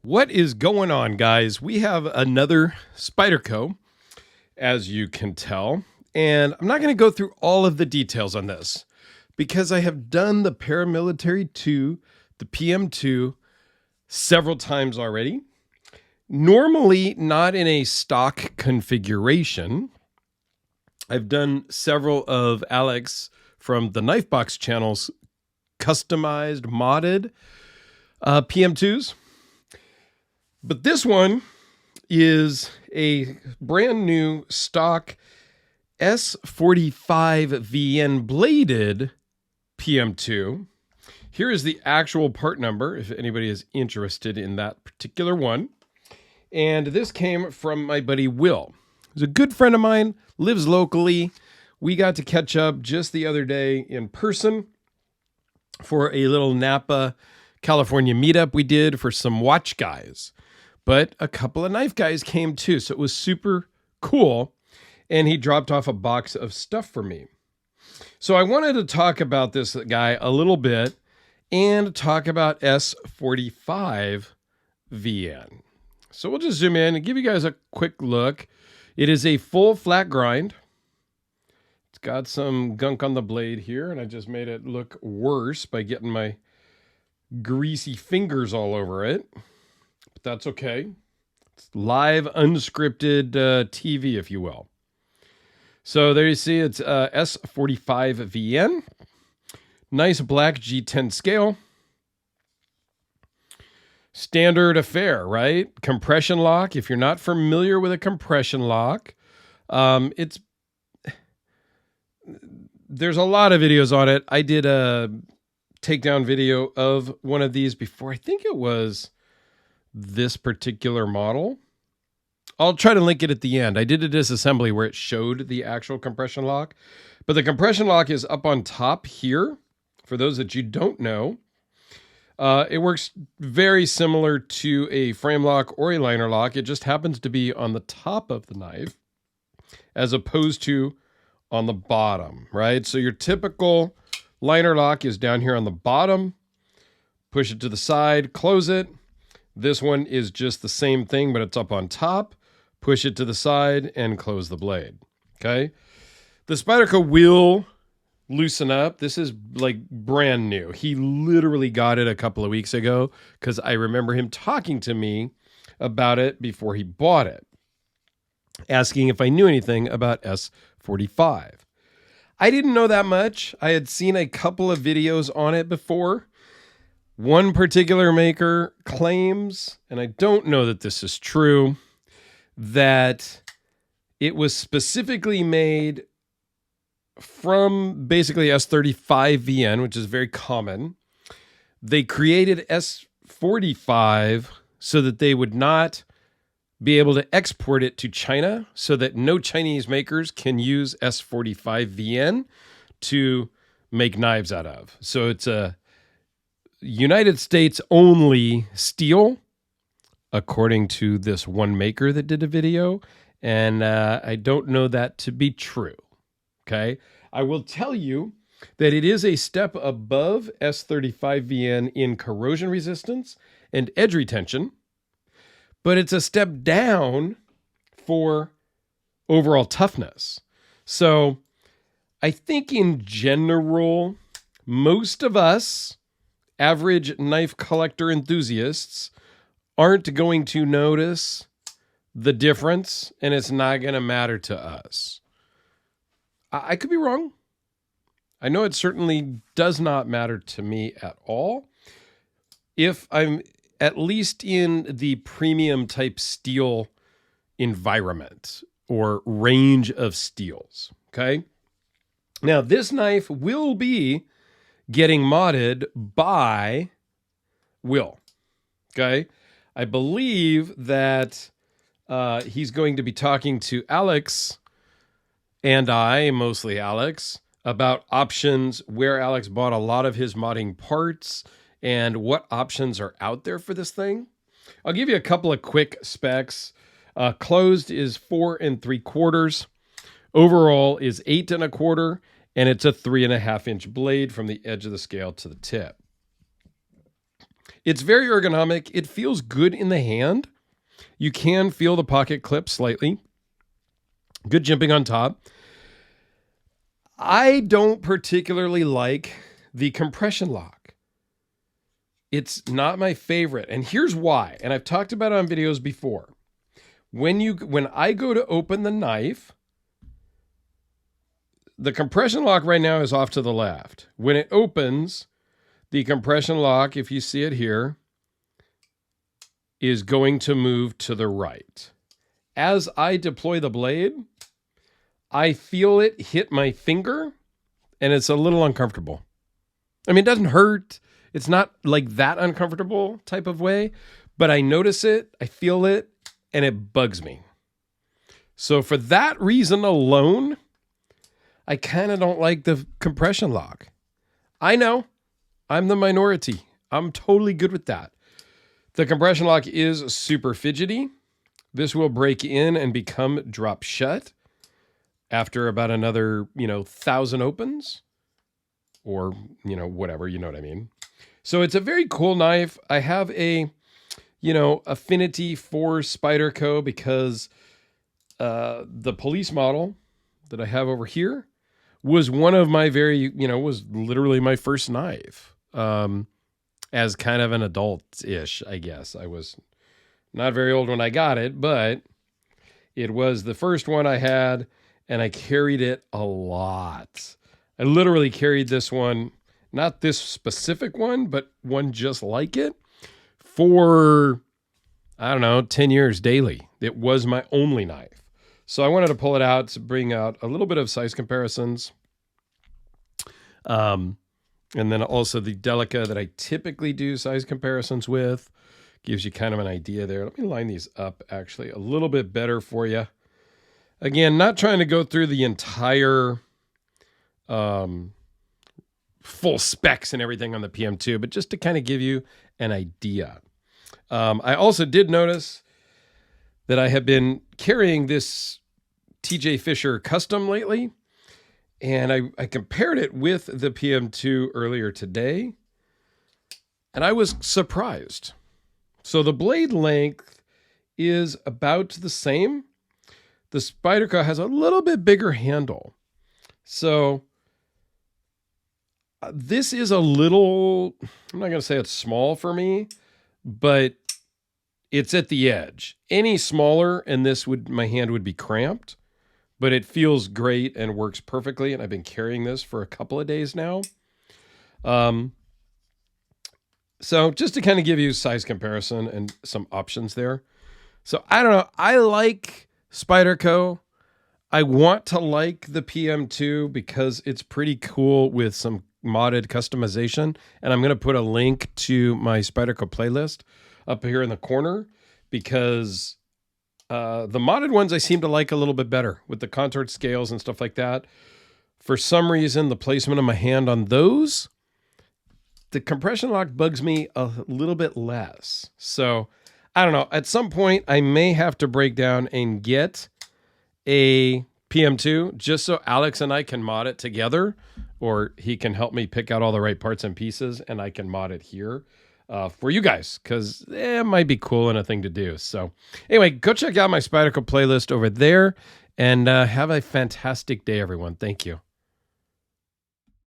What is going on, guys? We have another Spyderco, as you can tell, and I'm not going to go through all of the details on this because I have done the Paramilitary 2, the PM2, several times already. Normally not in a stock configuration. I've done several of Alex from the Knife Box channel's customized, modded PM2s. But this one is a brand new stock S45VN bladed PM2. Here is the actual part number, if anybody is interested in that particular one. And this came from my buddy Will. He's a good friend of mine, lives locally. We got to catch up just the other day in person for a little Napa, California meetup we did for some watch guys. But a couple of knife guys came too, so it was super cool. And he dropped off a box of stuff for me. So I wanted to talk about this guy a little bit and talk about S45VN. So we'll just zoom in and give you guys a quick look. It is a full flat grind. It's got some gunk on the blade here, and I just made it look worse by getting my greasy fingers all over it. But that's okay. It's live, unscripted TV, if you will. So there you see it's S45VN. Nice black G10 scale. Standard affair, right? Compression lock. If you're not familiar with a compression lock, there's a lot of videos on it. I did a takedown video of one of these before. I think it was this particular model. I'll try to link it at the end. I did a disassembly where it showed the actual compression lock, but the compression lock is up on top here. For those that you don't know, it works very similar to a frame lock or a liner lock. It just happens to be on the top of the knife as opposed to on the bottom, right? So your typical liner lock is down here on the bottom. Push it to the side, close it. This one is just the same thing, but it's up on top. Push it to the side and close the blade, okay? The Spyderco will loosen up. This is like brand new. He literally got it a couple of weeks ago because I remember him talking to me about it before he bought it, asking if I knew anything about S45. I didn't know that much. I had seen a couple of videos on it before. One particular maker claims, and I don't know that this is true, that it was specifically made from basically S35VN, which is very common. They created S45 so that they would not be able to export it to China, so that no Chinese makers can use S45VN to make knives out of. So it's a United States only steel, according to this one maker that did a video. And I don't know that to be true. Okay. I will tell you that it is a step above S35VN in corrosion resistance and edge retention, but it's a step down for overall toughness. So I think in general, most of us average knife collector enthusiasts aren't going to notice the difference, and it's not going to matter to us. I could be wrong. I know it certainly does not matter to me at all. If I'm at least in the premium type steel environment or range of steels, okay? Now, this knife will be getting modded by Will, okay? I believe that he's going to be talking to Alex and I, mostly Alex, about options, where Alex bought a lot of his modding parts and what options are out there for this thing. I'll give you a couple of quick specs. Closed is 4 3/4. Overall is 8 1/4, and it's a 3.5 inch blade from the edge of the scale to the tip. It's very ergonomic. It feels good in the hand. You can feel the pocket clip slightly. Good jimping on top. I don't particularly like the compression lock. It's not my favorite. And here's why. And I've talked about it on videos before. When I go to open the knife, the compression lock right now is off to the left. When it opens, the compression lock, if you see it here, is going to move to the right. As I deploy the blade, I feel it hit my finger, and it's a little uncomfortable. I mean, it doesn't hurt. It's not like that uncomfortable type of way, but I notice it, I feel it, and it bugs me. So for that reason alone, I kind of don't like the compression lock. I know, I'm the minority. I'm totally good with that. The compression lock is super fidgety. This will break in and become drop shut after about another, 1,000 opens or, whatever, you know what I mean? So it's a very cool knife. I have a, affinity for Spyderco because the police model that I have over here was one of my was literally my first knife. As kind of an adult-ish, I guess. I was not very old when I got it, but it was the first one I had, and I carried it a lot. I literally carried this one, not this specific one, but one just like it, for, 10 years daily. It was my only knife. So I wanted to pull it out to bring out a little bit of size comparisons. And then also the Delica that I typically do size comparisons with. Gives you kind of an idea there. Let me line these up actually a little bit better for you. Again, not trying to go through the entire full specs and everything on the PM2, but just to kind of give you an idea. I also did notice that I have been carrying this TJ Fisher Custom lately. And I compared it with the PM2 earlier today, and I was surprised. So the blade length is about the same. The Spyderco has a little bit bigger handle. So this is a little, I'm not going to say it's small for me, but it's at the edge. Any smaller and my hand would be cramped. But it feels great and works perfectly, and I've been carrying this for a couple of days now. So just to kind of give you size comparison and some options there. So I don't know. I like Spyderco. I want to like the PM2 because it's pretty cool with some modded customization. And I'm going to put a link to my Spyderco playlist up here in the corner because the modded ones I seem to like a little bit better with the contoured scales and stuff like that. For some reason, the placement of my hand on those, the compression lock bugs me a little bit less. So I don't know. At some point, I may have to break down and get a PM2 just so Alex and I can mod it together, or he can help me pick out all the right parts and pieces and I can mod it here. For you guys, because it might be cool and a thing to do. So anyway, go check out my Spyderco playlist over there and have a fantastic day, everyone. Thank you.